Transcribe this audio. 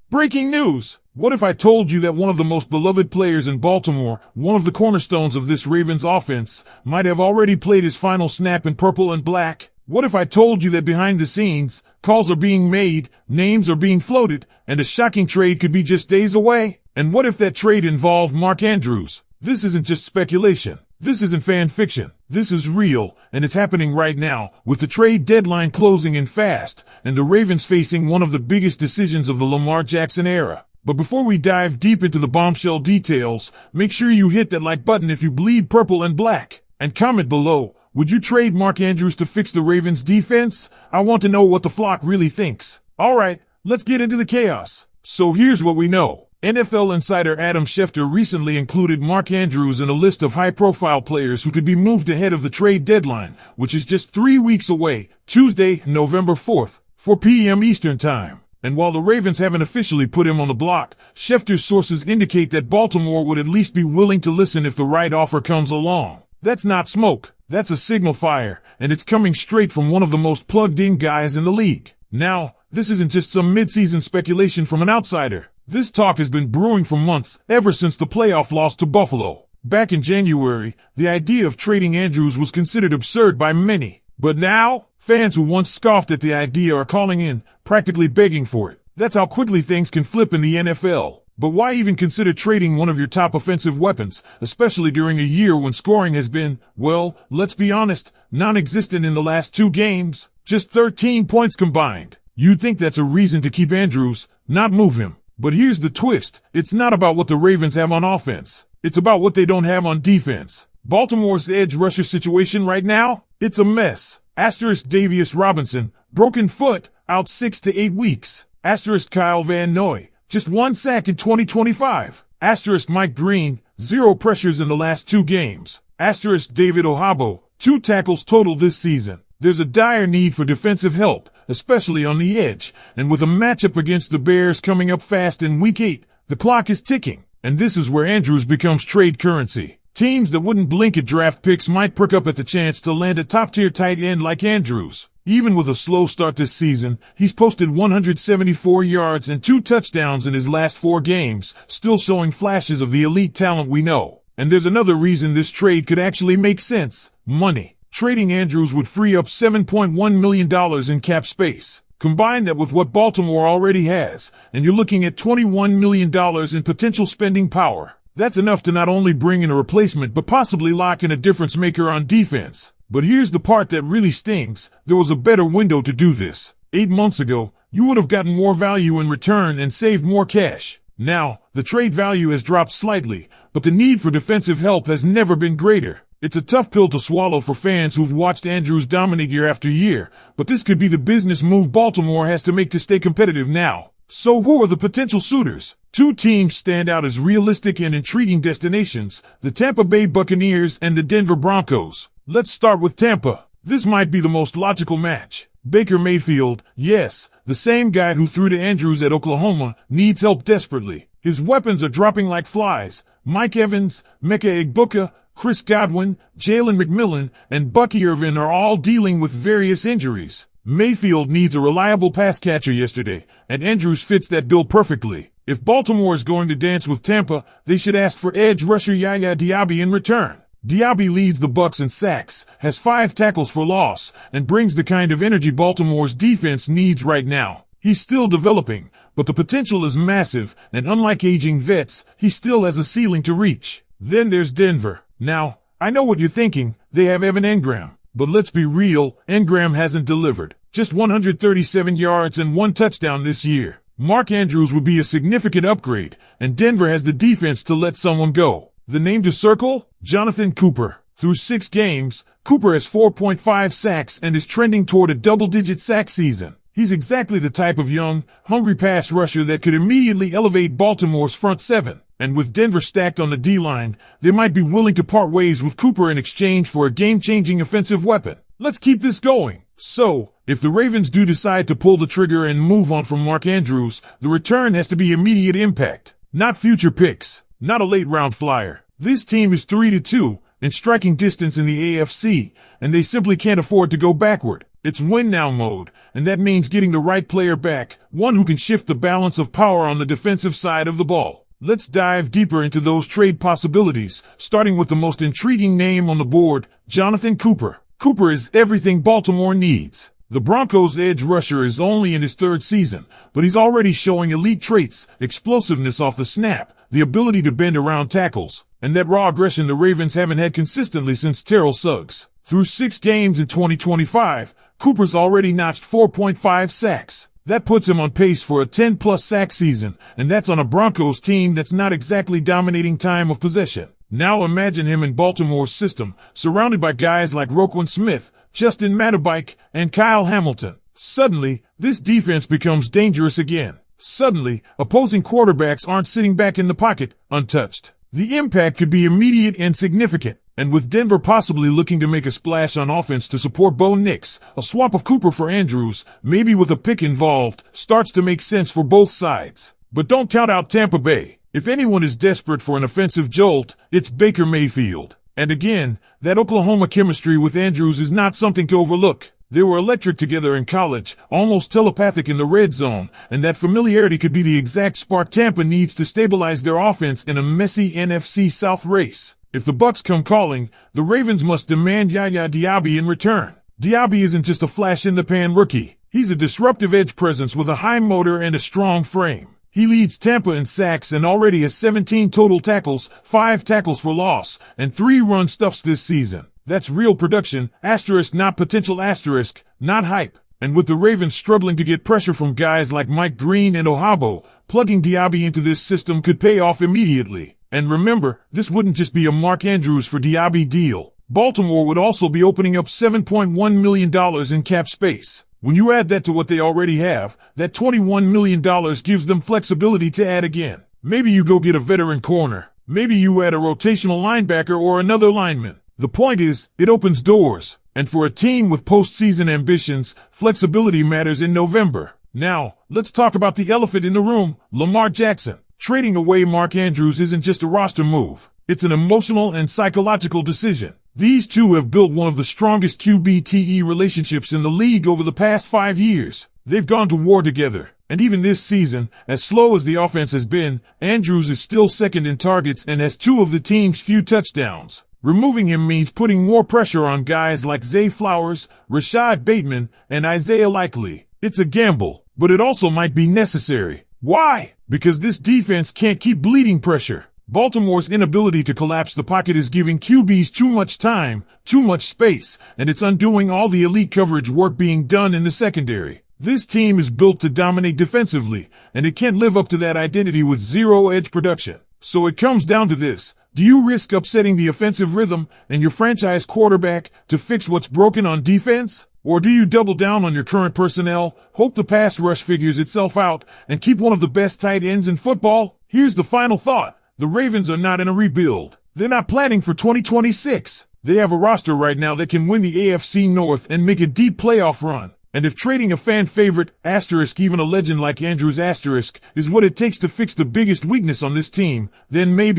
Breaking news! What if I told you that one of the most beloved players in Baltimore, one of the cornerstones of this Ravens offense, might have already played his final snap in purple and black? What if I told you that behind the scenes, calls are being made, names are being floated, and a shocking trade could be just days away? And what if that trade involved Mark Andrews? This isn't just speculation. This isn't fan fiction. This is real, and it's happening right now, with the trade deadline closing in fast, and the Ravens facing one of the biggest decisions of the Lamar Jackson era. But before we dive deep into the bombshell details, make sure you hit that like button if you bleed purple and black. And comment below, would you trade Mark Andrews to fix the Ravens defense? I want to know what the flock really thinks. Alright, let's get into the chaos. So here's what we know. NFL insider Adam Schefter recently included Mark Andrews in a list of high-profile players who could be moved ahead of the trade deadline, which is just 3 weeks away, Tuesday, November 4th, 4 p.m. Eastern Time. And while the Ravens haven't officially put him on the block, Schefter's sources indicate that Baltimore would at least be willing to listen if the right offer comes along. That's not smoke, that's a signal fire, and it's coming straight from one of the most plugged-in guys in the league. Now, this isn't just some mid-season speculation from an outsider. This talk has been brewing for months, ever since the playoff loss to Buffalo. Back in January, the idea of trading Andrews was considered absurd by many. But now, fans who once scoffed at the idea are calling in, practically begging for it. That's how quickly things can flip in the NFL. But why even consider trading one of your top offensive weapons, especially during a year when scoring has been, well, let's be honest, non-existent in the last 2 games, just 13 points combined. You'd think that's a reason to keep Andrews, not move him. But here's the twist. It's not about what the Ravens have on offense. It's about what they don't have on defense. Baltimore's edge rusher situation right now? It's a mess. Asterisk Davius Robinson, broken foot, out 6 to 8 weeks. Asterisk Kyle Van Noy, just 1 sack in 2025. Asterisk Mike Green, 0 pressures in the last 2 games. Asterisk David Ohabo, 2 tackles total this season. There's a dire need for defensive help, especially on the edge, and with a matchup against the Bears coming up fast in Week 8, the clock is ticking, and this is where Andrews becomes trade currency. Teams that wouldn't blink at draft picks might perk up at the chance to land a top-tier tight end like Andrews. Even with a slow start this season, he's posted 174 yards and 2 touchdowns in his last 4 games, still showing flashes of the elite talent we know. And there's another reason this trade could actually make sense: money. Trading Andrews would free up $7.1 million in cap space. Combine that with what Baltimore already has, and you're looking at $21 million in potential spending power. That's enough to not only bring in a replacement but possibly lock in a difference maker on defense. But here's the part that really stings. There was a better window to do this. 8 months ago, you would have gotten more value in return and saved more cash. Now, the trade value has dropped slightly, but the need for defensive help has never been greater. It's a tough pill to swallow for fans who've watched Andrews dominate year after year, but this could be the business move Baltimore has to make to stay competitive now. So who are the potential suitors? 2 teams stand out as realistic and intriguing destinations: the Tampa Bay Buccaneers and the Denver Broncos. Let's start with Tampa. This might be the most logical match. Baker Mayfield, yes, the same guy who threw to Andrews at Oklahoma, needs help desperately. His weapons are dropping like flies. Mike Evans, Mecca Egbuka, Chris Godwin, Jalen McMillan, and Bucky Irvin are all dealing with various injuries. Mayfield needs a reliable pass catcher yesterday, and Andrews fits that bill perfectly. If Baltimore is going to dance with Tampa, they should ask for edge rusher Yaya Diaby in return. Diaby leads the Bucs in sacks, has 5 tackles for loss, and brings the kind of energy Baltimore's defense needs right now. He's still developing, but the potential is massive, and unlike aging vets, he still has a ceiling to reach. Then there's Denver. Now, I know what you're thinking. They have Evan Engram. But let's be real, Engram hasn't delivered. Just 137 yards and 1 touchdown this year. Mark Andrews would be a significant upgrade, and Denver has the defense to let someone go. The name to circle? Jonathan Cooper. Through 6 games, Cooper has 4.5 sacks and is trending toward a double-digit sack season. He's exactly the type of young, hungry pass rusher that could immediately elevate Baltimore's front 7. And with Denver stacked on the D-line, they might be willing to part ways with Cooper in exchange for a game-changing offensive weapon. Let's keep this going. So, if the Ravens do decide to pull the trigger and move on from Mark Andrews, the return has to be immediate impact, not future picks, not a late-round flyer. This team is 3-2, in striking distance in the AFC, and they simply can't afford to go backward. It's win now mode, and that means getting the right player back, one who can shift the balance of power on the defensive side of the ball. Let's dive deeper into those trade possibilities, starting with the most intriguing name on the board, Jonathan Cooper. Cooper is everything Baltimore needs. The Broncos' edge rusher is only in his third season, but he's already showing elite traits, explosiveness off the snap, the ability to bend around tackles, and that raw aggression the Ravens haven't had consistently since Terrell Suggs. Through 6 games in 2025, Cooper's already notched 4.5 sacks. That puts him on pace for a 10-plus sack season, and that's on a Broncos team that's not exactly dominating time of possession. Now imagine him in Baltimore's system, surrounded by guys like Roquan Smith, Justin Matabike, and Kyle Hamilton. Suddenly, this defense becomes dangerous again. Suddenly, opposing quarterbacks aren't sitting back in the pocket, untouched. The impact could be immediate and significant, and with Denver possibly looking to make a splash on offense to support Bo Nix, a swap of Cooper for Andrews, maybe with a pick involved, starts to make sense for both sides. But don't count out Tampa Bay. If anyone is desperate for an offensive jolt, it's Baker Mayfield. And again, that Oklahoma chemistry with Andrews is not something to overlook. They were electric together in college, almost telepathic in the red zone, and that familiarity could be the exact spark Tampa needs to stabilize their offense in a messy NFC South race. If the Bucs come calling, the Ravens must demand Yaya Diaby in return. Diaby isn't just a flash-in-the-pan rookie. He's a disruptive edge presence with a high motor and a strong frame. He leads Tampa in sacks and already has 17 total tackles, 5 tackles for loss, and 3 run stuffs this season. That's real production, asterisk not potential asterisk, not hype. And with the Ravens struggling to get pressure from guys like Mike Green and Ohabo, plugging Diaby into this system could pay off immediately. And remember, this wouldn't just be a Mark Andrews for Diaby deal. Baltimore would also be opening up $7.1 million in cap space. When you add that to what they already have, that $21 million gives them flexibility to add again. Maybe you go get a veteran corner. Maybe you add a rotational linebacker or another lineman. The point is, it opens doors. And for a team with postseason ambitions, flexibility matters in November. Now, let's talk about the elephant in the room, Lamar Jackson. Trading away Mark Andrews isn't just a roster move. It's an emotional and psychological decision. These two have built one of the strongest QB-TE relationships in the league over the past 5 years. They've gone to war together. And even this season, as slow as the offense has been, Andrews is still second in targets and has 2 of the team's few touchdowns. Removing him means putting more pressure on guys like Zay Flowers, Rashad Bateman, and Isaiah Likely. It's a gamble, but it also might be necessary. Why? Because this defense can't keep bleeding pressure. Baltimore's inability to collapse the pocket is giving QBs too much time, too much space, and it's undoing all the elite coverage work being done in the secondary. This team is built to dominate defensively, and it can't live up to that identity with zero edge production. So it comes down to this. Do you risk upsetting the offensive rhythm and your franchise quarterback to fix what's broken on defense? Or do you double down on your current personnel, hope the pass rush figures itself out, and keep one of the best tight ends in football? Here's the final thought. The Ravens are not in a rebuild. They're not planning for 2026. They have a roster right now that can win the AFC North and make a deep playoff run. And if trading a fan favorite, asterisk even a legend like Andrews asterisk, is what it takes to fix the biggest weakness on this team, then maybe